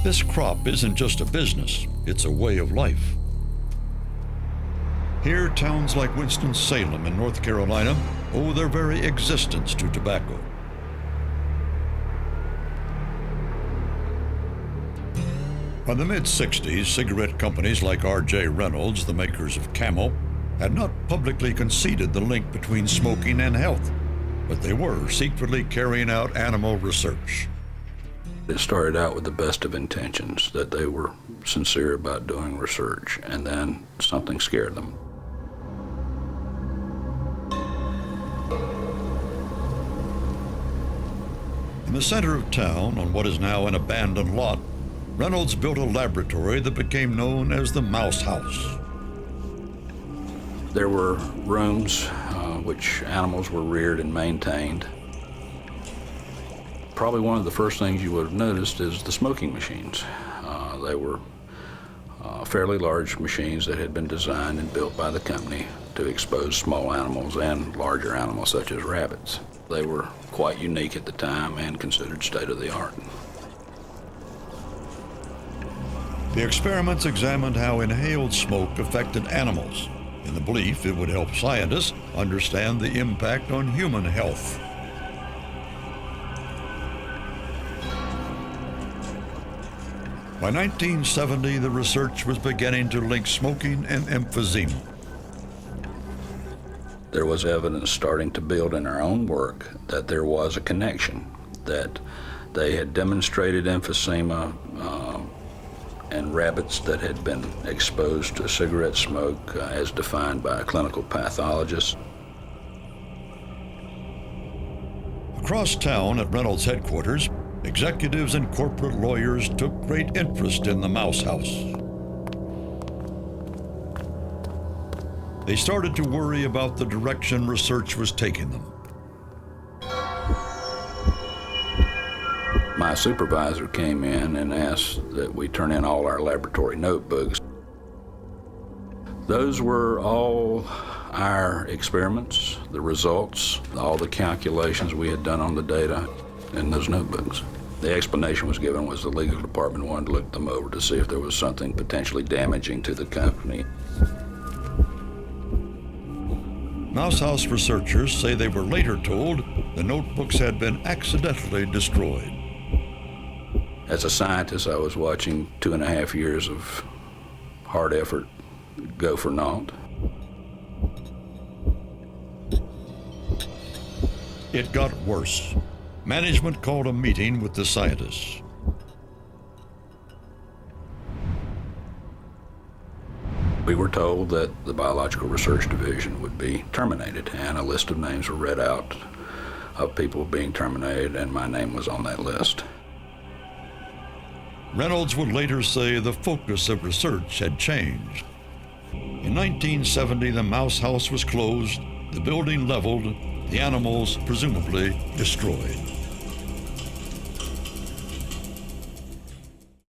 This crop isn't just a business, it's a way of life. Here, towns like Winston-Salem in North Carolina owe their very existence to tobacco. By the mid-60s, cigarette companies like RJ Reynolds, the makers of Camel, had not publicly conceded the link between smoking and health, but they were secretly carrying out animal research. It started out with the best of intentions, that they were sincere about doing research, and then something scared them. In the center of town, on what is now an abandoned lot, Reynolds built a laboratory that became known as the Mouse House. There were rooms which animals were reared and maintained. Probably one of the first things you would have noticed is the smoking machines. They were fairly large machines that had been designed and built by the company to expose small animals and larger animals such as rabbits. They were quite unique at the time and considered state-of-the-art. The experiments examined how inhaled smoke affected animals, in the belief it would help scientists understand the impact on human health. By 1970, the research was beginning to link smoking and emphysema. There was evidence starting to build in our own work that there was a connection, that they had demonstrated emphysema in rabbits that had been exposed to cigarette smoke as defined by a clinical pathologist. Across town at Reynolds headquarters, executives and corporate lawyers took great interest in the Mouse House. They started to worry about the direction research was taking them. My supervisor came in and asked that we turn in all our laboratory notebooks. Those were all our experiments, the results, all the calculations we had done on the data in those notebooks. The explanation was given was the legal department wanted to look them over to see if there was something potentially damaging to the company. Mouse House researchers say they were later told the notebooks had been accidentally destroyed. As a scientist, I was watching 2.5 years of hard effort go for naught. It got worse. Management called a meeting with the scientists. We were told that the Biological Research Division would be terminated, and a list of names were read out of people being terminated, and my name was on that list. Reynolds would later say the focus of research had changed. In 1970, the Mouse House was closed, the building leveled, the animals presumably destroyed.